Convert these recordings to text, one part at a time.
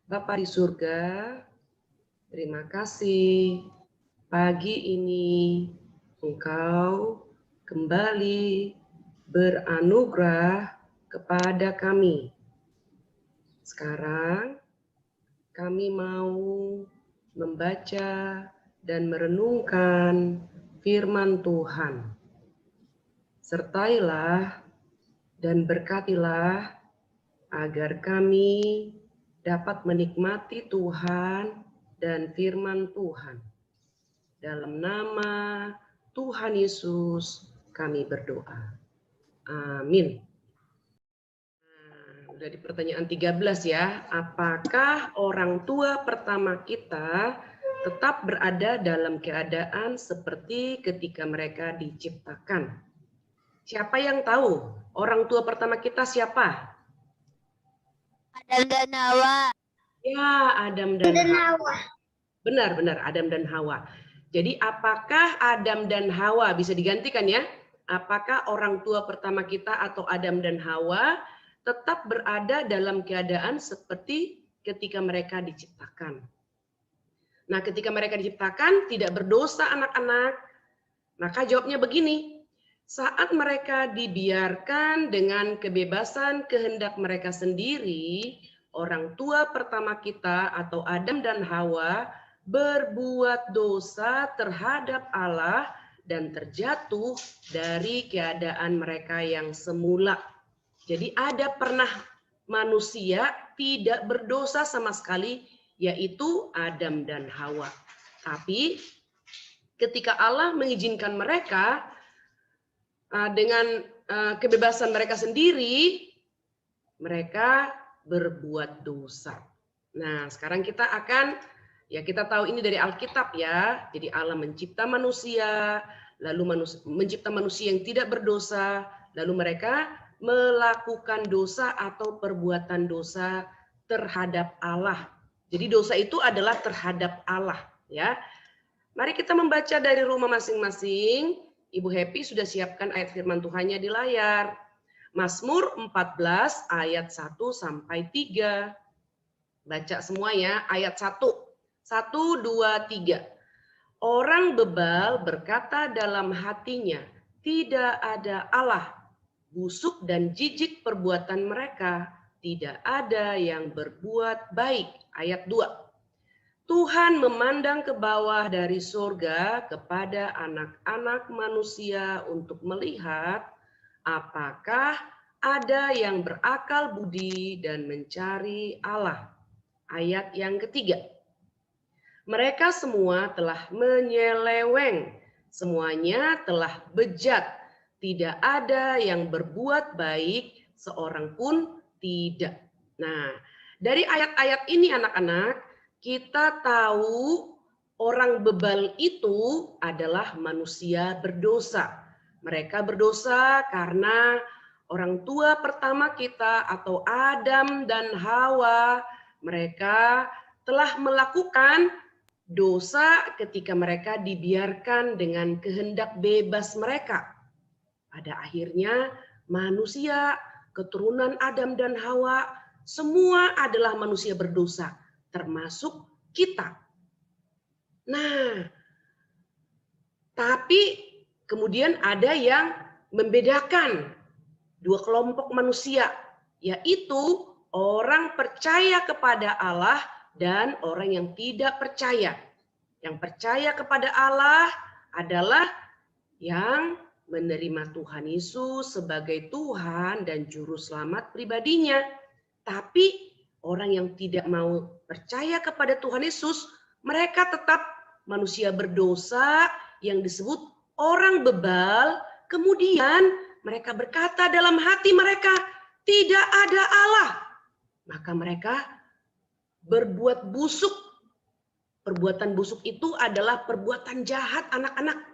Bapa di surga, terima kasih pagi ini Engkau kembali beranugerah kepada kami. Sekarang kami mau membaca dan merenungkan firman Tuhan. Sertailah dan berkatilah agar kami dapat menikmati Tuhan dan firman Tuhan. Dalam nama Tuhan Yesus kami berdoa. Amin. Nah, udah di pertanyaan 13 ya. Apakah orang tua pertama kita tetap berada dalam keadaan seperti ketika mereka diciptakan? Siapa yang tahu? Orang tua pertama kita siapa? Adam dan Hawa. Ya, Adam dan Hawa. Benar, Adam dan Hawa. Jadi apakah Adam dan Hawa bisa digantikan ya? Apakah orang tua pertama kita atau Adam dan Hawa tetap berada dalam keadaan seperti ketika mereka diciptakan? Nah, ketika mereka diciptakan tidak berdosa anak-anak, maka jawabnya begini. Saat mereka dibiarkan dengan kebebasan kehendak mereka sendiri, orang tua pertama kita atau Adam dan Hawa berbuat dosa terhadap Allah dan terjatuh dari keadaan mereka yang semula. Jadi ada pernah manusia tidak berdosa sama sekali, yaitu Adam dan Hawa. Tapi ketika Allah mengizinkan mereka dengan kebebasan mereka sendiri, mereka berbuat dosa. Nah, sekarang kita akan, ya kita tahu ini dari Alkitab ya. Jadi Allah mencipta manusia, lalu mencipta manusia yang tidak berdosa, lalu mereka melakukan dosa atau perbuatan dosa terhadap Allah. Jadi dosa itu adalah terhadap Allah ya. Mari kita membaca dari rumah masing-masing. Ibu Happy sudah siapkan ayat firman Tuhannya di layar. Mazmur 14 ayat 1 sampai 3. Baca semua ya, ayat 1. 1, 2, 3. Orang bebal berkata dalam hatinya, tidak ada Allah. Busuk dan jijik perbuatan mereka, tidak ada yang berbuat baik. Ayat 2. Tuhan memandang ke bawah dari surga kepada anak-anak manusia untuk melihat apakah ada yang berakal budi dan mencari Allah. Ayat yang ketiga. Mereka semua telah menyeleweng, semuanya telah bejat. Tidak ada yang berbuat baik, seorang pun tidak. Nah, dari ayat-ayat ini anak-anak, kita tahu orang bebal itu adalah manusia berdosa. Mereka berdosa karena orang tua pertama kita atau Adam dan Hawa, mereka telah melakukan dosa ketika mereka dibiarkan dengan kehendak bebas mereka. Pada akhirnya manusia, keturunan Adam dan Hawa, semua adalah manusia berdosa, termasuk kita. Nah, tapi kemudian ada yang membedakan dua kelompok manusia, yaitu orang percaya kepada Allah dan orang yang tidak percaya. Yang percaya kepada Allah adalah yang menerima Tuhan Yesus sebagai Tuhan dan Juru Selamat pribadinya. Tapi orang yang tidak mau percaya kepada Tuhan Yesus, mereka tetap manusia berdosa yang disebut orang bebal. Kemudian mereka berkata dalam hati mereka, tidak ada Allah. Maka mereka berbuat busuk. Perbuatan busuk itu adalah perbuatan jahat anak-anak.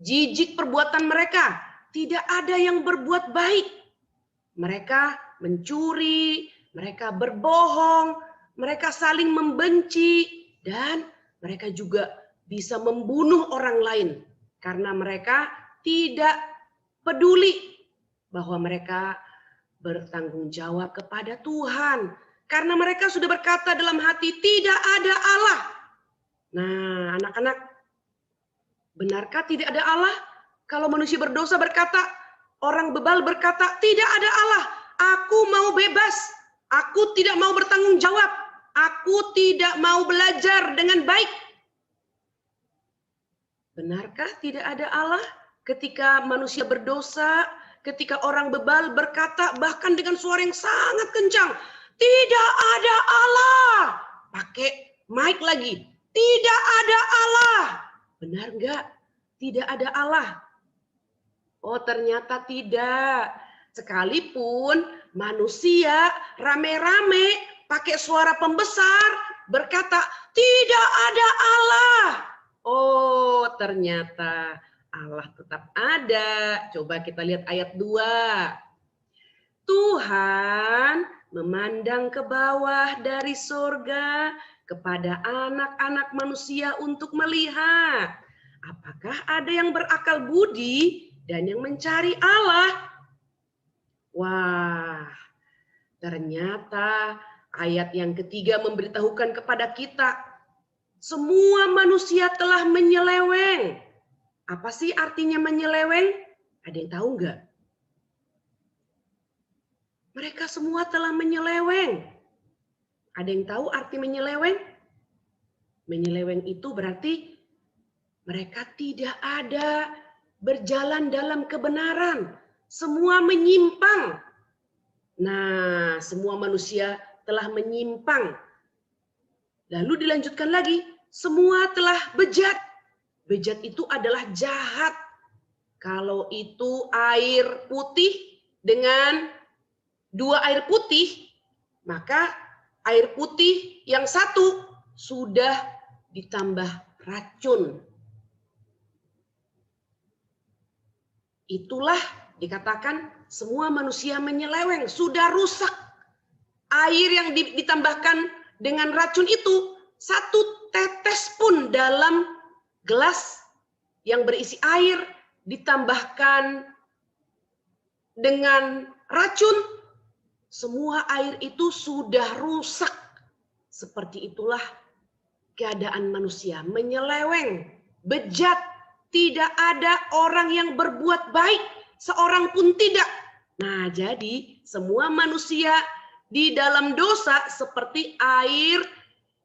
Jijik perbuatan mereka. Tidak ada yang berbuat baik. Mereka mencuri, mereka berbohong, mereka saling membenci, dan mereka juga bisa membunuh orang lain. Karena mereka tidak peduli bahwa mereka bertanggung jawab kepada Tuhan. Karena mereka sudah berkata dalam hati, tidak ada Allah. Nah, anak-anak, benarkah tidak ada Allah? Kalau manusia berdosa berkata, orang bebal berkata, tidak ada Allah. Aku mau bebas. Aku tidak mau bertanggung jawab. Aku tidak mau belajar dengan baik. Benarkah tidak ada Allah? Ketika manusia berdosa, ketika orang bebal berkata bahkan dengan suara yang sangat kencang, tidak ada Allah. Pakai mic lagi. Tidak ada Allah. Benar enggak? Tidak ada Allah. Oh, ternyata tidak. Sekalipun manusia rame-rame pakai suara pembesar berkata, tidak ada Allah. Oh, ternyata Allah tetap ada. Coba kita lihat ayat 2. Tuhan memandang ke bawah dari surga kepada anak-anak manusia untuk melihat apakah ada yang berakal budi dan yang mencari Allah. Wah, ternyata ayat yang ketiga memberitahukan kepada kita, semua manusia telah menyeleweng. Apa sih artinya menyeleweng? Ada yang tahu enggak? Mereka semua telah menyeleweng. Ada yang tahu arti menyeleweng? Menyeleweng itu berarti mereka tidak ada berjalan dalam kebenaran. Semua menyimpang. Nah, semua manusia telah menyimpang. Lalu dilanjutkan lagi, semua telah bejat. Bejat itu adalah jahat. Kalau itu air putih dengan 2 air putih, maka air putih yang satu sudah ditambah racun. Itulah dikatakan semua manusia menyeleweng, sudah rusak. Air yang ditambahkan dengan racun itu, satu tetes pun dalam gelas yang berisi air ditambahkan dengan racun, semua air itu sudah rusak. Seperti itulah keadaan manusia, menyeleweng, bejat, tidak ada orang yang berbuat baik, seorang pun tidak. Nah, jadi semua manusia di dalam dosa seperti air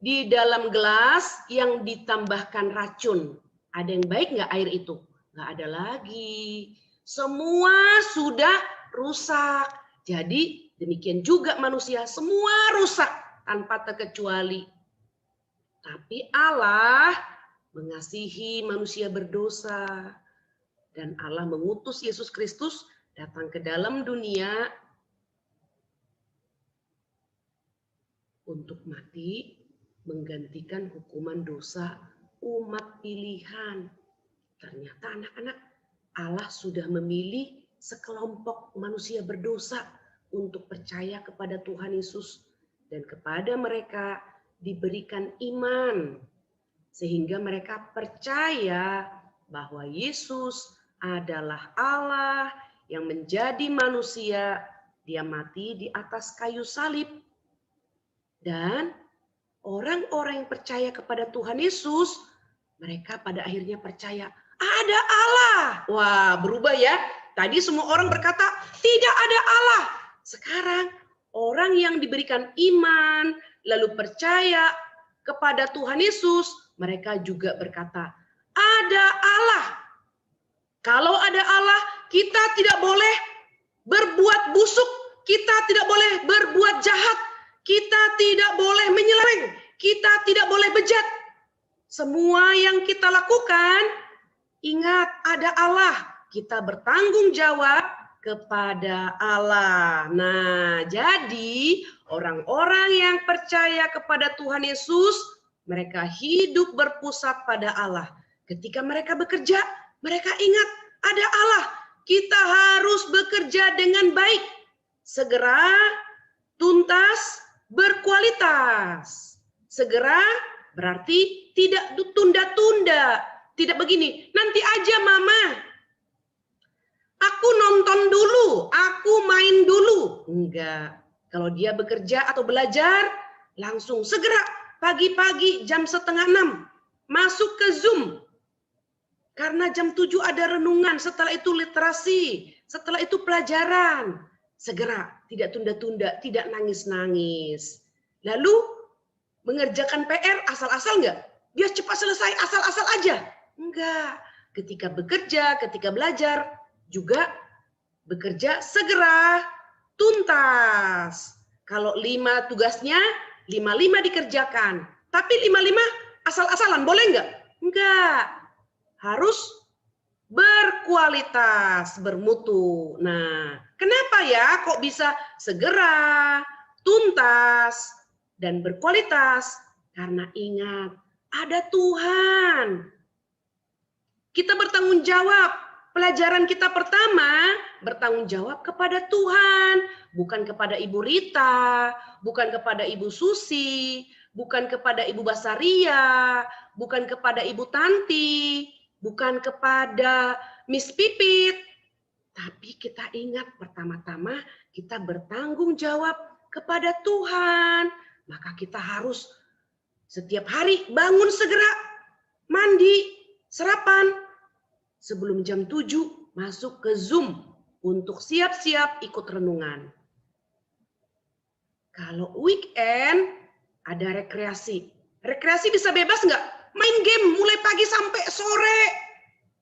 di dalam gelas yang ditambahkan racun. Ada yang baik nggak air itu? Nggak ada lagi. Semua sudah rusak. Jadi demikian juga manusia, semua rusak tanpa terkecuali. Tapi Allah mengasihi manusia berdosa. Dan Allah mengutus Yesus Kristus datang ke dalam dunia untuk mati, menggantikan hukuman dosa umat pilihan. Ternyata anak-anak, Allah sudah memilih sekelompok manusia berdosa untuk percaya kepada Tuhan Yesus. Dan kepada mereka diberikan iman. Sehingga mereka percaya bahwa Yesus adalah Allah yang menjadi manusia. Dia mati di atas kayu salib. Dan orang-orang yang percaya kepada Tuhan Yesus, mereka pada akhirnya percaya ada Allah. Wah, berubah ya. Tadi semua orang berkata tidak ada Allah. Sekarang orang yang diberikan iman lalu percaya kepada Tuhan Yesus, mereka juga berkata ada Allah. Kalau ada Allah, kita tidak boleh berbuat busuk, kita tidak boleh berbuat jahat, kita tidak boleh menyeleweng, kita tidak boleh bejat. Semua yang kita lakukan, ingat ada Allah. Kita bertanggung jawab kepada Allah. Nah, jadi orang-orang yang percaya kepada Tuhan Yesus, mereka hidup berpusat pada Allah. Ketika mereka bekerja, mereka ingat ada Allah. Kita harus bekerja dengan baik. Segera, tuntas, berkualitas. Segera berarti tidak tunda-tunda. Tidak begini, nanti aja mama. Aku nonton dulu, aku main dulu. Enggak. Kalau dia bekerja atau belajar, langsung segera pagi-pagi jam 5:30 masuk ke Zoom. Karena jam 7 ada renungan, setelah itu literasi, setelah itu pelajaran. Segera, tidak tunda-tunda, tidak nangis-nangis. Lalu mengerjakan PR asal-asal enggak? Biar cepat selesai, asal-asal aja. Enggak. Ketika bekerja, ketika belajar, juga bekerja segera, tuntas. Kalau 5 tugasnya, 5 dikerjakan. Tapi 5 asal-asalan, boleh enggak? Enggak. Harus berkualitas, bermutu. Nah, kenapa ya kok bisa segera, tuntas, dan berkualitas? Karena ingat, ada Tuhan. Kita bertanggung jawab. Pelajaran kita pertama bertanggung jawab kepada Tuhan, bukan kepada Ibu Rita, bukan kepada Ibu Susi, bukan kepada Ibu Basaria, bukan kepada Ibu Tanti, bukan kepada Miss Pipit. Tapi kita ingat pertama-tama kita bertanggung jawab kepada Tuhan. Maka kita harus setiap hari bangun segera, mandi, sarapan, sebelum jam 7 masuk ke Zoom untuk siap-siap ikut renungan. Kalau weekend ada rekreasi. Rekreasi bisa bebas nggak? Main game mulai pagi sampai sore.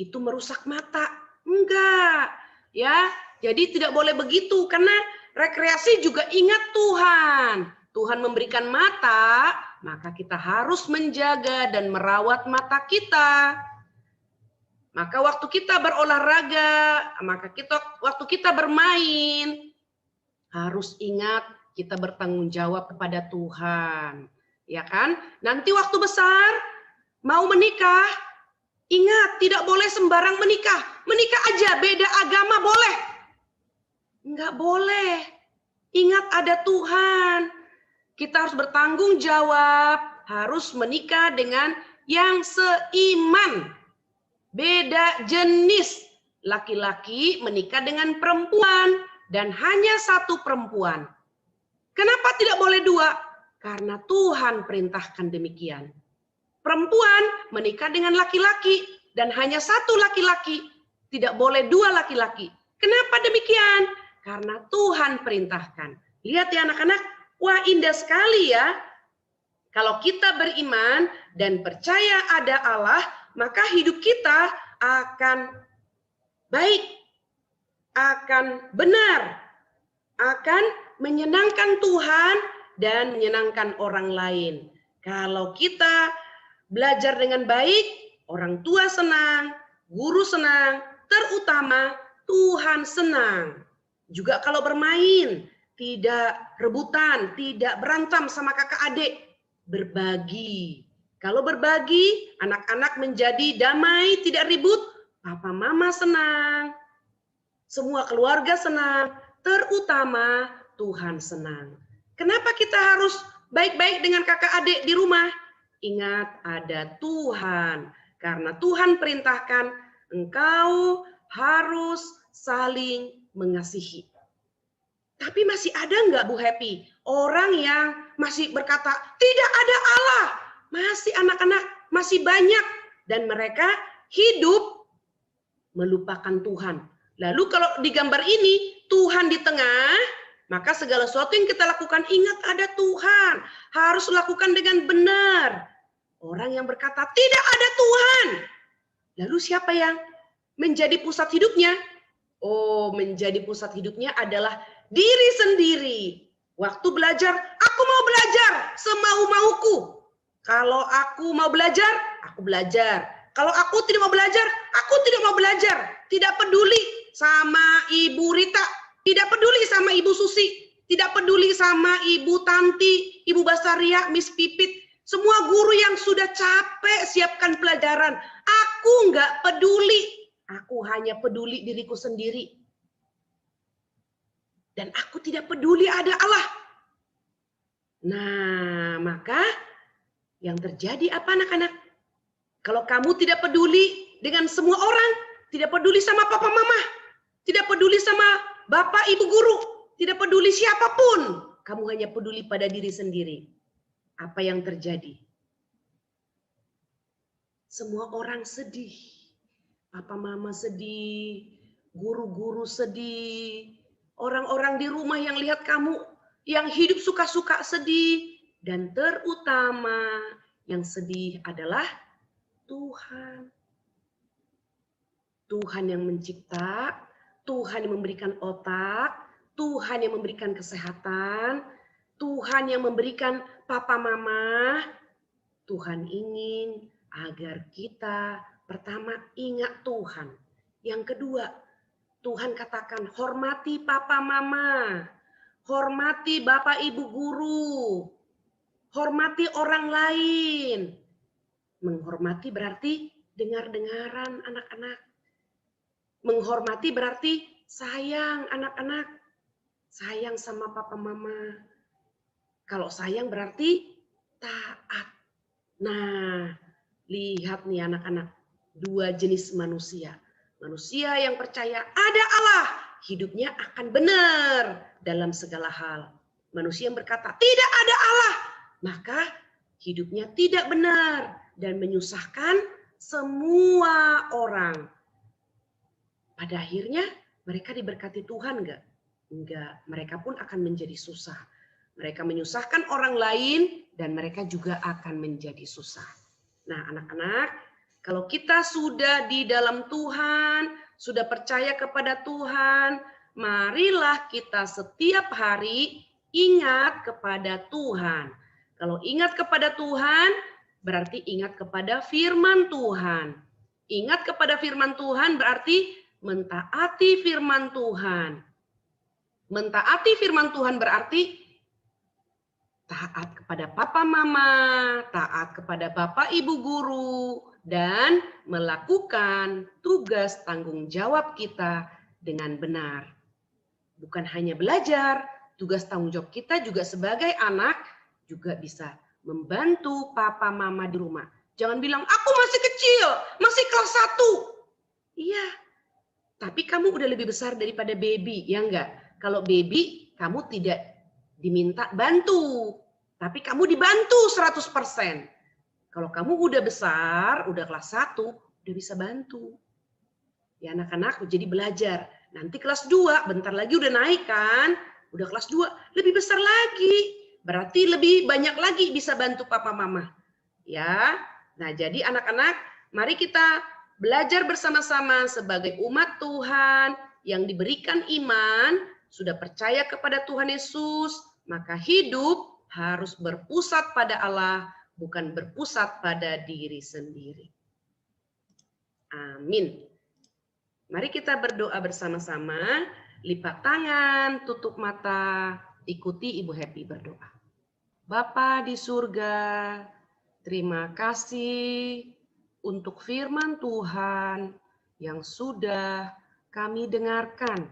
Itu merusak mata. Enggak. Ya, jadi tidak boleh begitu karena rekreasi juga ingat Tuhan. Tuhan memberikan mata, maka kita harus menjaga dan merawat mata kita. Maka waktu kita berolahraga, waktu kita bermain, harus ingat kita bertanggung jawab kepada Tuhan. Ya kan? Nanti waktu besar, mau menikah, ingat tidak boleh sembarang menikah. Menikah aja, beda agama boleh. Enggak boleh. Ingat ada Tuhan. Kita harus bertanggung jawab, harus menikah dengan yang seiman. Beda jenis, laki-laki menikah dengan perempuan dan hanya satu perempuan. Kenapa tidak boleh 2? Karena Tuhan perintahkan demikian. Perempuan menikah dengan laki-laki dan hanya satu laki-laki, tidak boleh 2 laki-laki. Kenapa demikian? Karena Tuhan perintahkan. Lihat ya anak-anak, wah indah sekali ya. Kalau kita beriman dan percaya ada Allah, maka hidup kita akan baik, akan benar, akan menyenangkan Tuhan dan menyenangkan orang lain. Kalau kita belajar dengan baik, orang tua senang, guru senang, terutama Tuhan senang. Juga kalau bermain, tidak rebutan, tidak berantem sama kakak adik, berbagi. Kalau berbagi, anak-anak menjadi damai, tidak ribut, papa mama senang, semua keluarga senang, terutama Tuhan senang. Kenapa kita harus baik-baik dengan kakak adik di rumah? Ingat ada Tuhan, karena Tuhan perintahkan engkau harus saling mengasihi. Tapi masih ada nggak Bu Happy orang yang masih berkata tidak ada Allah? Masih anak-anak, masih banyak. Dan mereka hidup melupakan Tuhan. Lalu kalau di gambar ini, Tuhan di tengah, maka segala sesuatu yang kita lakukan, ingat ada Tuhan. Harus lakukan dengan benar. Orang yang berkata, tidak ada Tuhan. Lalu siapa yang menjadi pusat hidupnya? Oh, menjadi pusat hidupnya adalah diri sendiri. Waktu belajar, aku mau belajar semau-mauku. Kalau aku mau belajar, aku belajar. Kalau aku tidak mau belajar, aku tidak mau belajar. Tidak peduli sama Ibu Rita, tidak peduli sama Ibu Susi, tidak peduli sama Ibu Tanti, Ibu Basaria, Miss Pipit. Semua guru yang sudah capek siapkan pelajaran. Aku nggak peduli. Aku hanya peduli diriku sendiri. Dan aku tidak peduli ada Allah. Nah, maka yang terjadi apa anak-anak? Kalau kamu tidak peduli dengan semua orang, tidak peduli sama papa mama, tidak peduli sama bapak ibu guru, tidak peduli siapapun, kamu hanya peduli pada diri sendiri, apa yang terjadi? Semua orang sedih. Papa mama sedih, guru-guru sedih, orang-orang di rumah yang lihat kamu yang hidup suka-suka sedih, dan terutama yang sedih adalah Tuhan. Tuhan yang mencipta, Tuhan yang memberikan otak, Tuhan yang memberikan kesehatan, Tuhan yang memberikan papa mama. Tuhan ingin agar kita pertama ingat Tuhan. Yang kedua, Tuhan katakan hormati papa mama, hormati bapak ibu guru, hormati orang lain. Menghormati berarti dengar-dengaran anak-anak. Menghormati berarti sayang anak-anak. Sayang sama papa mama. Kalau sayang berarti taat. Nah, lihat nih anak-anak. Dua jenis manusia. Manusia yang percaya ada Allah. Hidupnya akan benar dalam segala hal. Manusia yang berkata tidak ada Allah. Maka hidupnya tidak benar dan menyusahkan semua orang. Pada akhirnya mereka diberkati Tuhan enggak? Enggak, mereka pun akan menjadi susah. Mereka menyusahkan orang lain dan mereka juga akan menjadi susah. Nah anak-anak, kalau kita sudah di dalam Tuhan, sudah percaya kepada Tuhan, marilah kita setiap hari ingat kepada Tuhan. Kalau ingat kepada Tuhan, berarti ingat kepada firman Tuhan. Ingat kepada firman Tuhan berarti mentaati firman Tuhan. Mentaati firman Tuhan berarti taat kepada papa mama, taat kepada bapak ibu guru, dan melakukan tugas tanggung jawab kita dengan benar. Bukan hanya belajar, tugas tanggung jawab kita juga sebagai anak juga bisa membantu papa mama di rumah. Jangan bilang, aku masih kecil, masih kelas 1. Iya, tapi kamu udah lebih besar daripada baby, ya enggak? Kalau baby, kamu tidak diminta bantu, tapi kamu dibantu 100%. Kalau kamu udah besar, udah kelas 1, udah bisa bantu. Ya anak-anak, jadi belajar. Nanti kelas 2, bentar lagi udah naik kan? Udah kelas 2, lebih besar lagi. Berarti lebih banyak lagi bisa bantu papa mama. Ya, nah jadi anak-anak, mari kita belajar bersama-sama sebagai umat Tuhan yang diberikan iman, sudah percaya kepada Tuhan Yesus, maka hidup harus berpusat pada Allah, bukan berpusat pada diri sendiri. Amin. Mari kita berdoa bersama-sama, lipat tangan, tutup mata, ikuti Ibu Happy berdoa. Bapa di surga, terima kasih untuk firman Tuhan yang sudah kami dengarkan.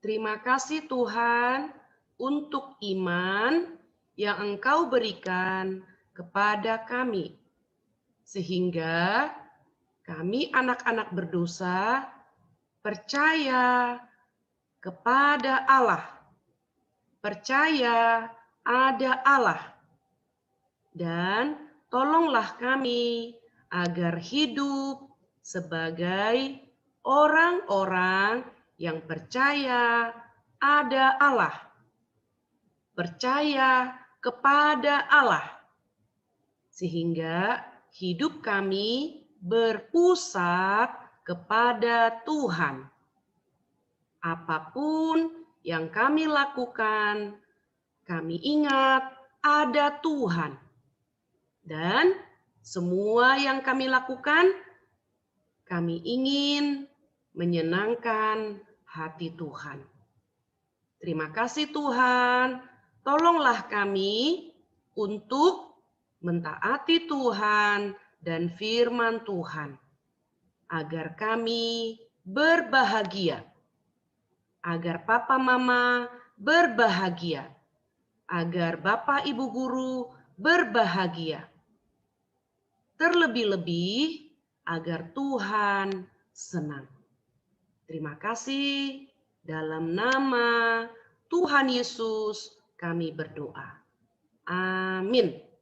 Terima kasih Tuhan untuk iman yang Engkau berikan kepada kami. Sehingga kami anak-anak berdosa percaya kepada Allah. Percaya ada Allah. Dan tolonglah kami agar hidup sebagai orang-orang yang percaya ada Allah. Percaya kepada Allah. Sehingga hidup kami berpusat kepada Tuhan. Apapun yang kami lakukan, kami ingat ada Tuhan. Dan semua yang kami lakukan, kami ingin menyenangkan hati Tuhan. Terima kasih Tuhan, tolonglah kami untuk mentaati Tuhan dan firman Tuhan, agar kami berbahagia, agar papa mama berbahagia, agar bapak ibu guru berbahagia. Terlebih-lebih agar Tuhan senang. Terima kasih dalam nama Tuhan Yesus kami berdoa. Amin.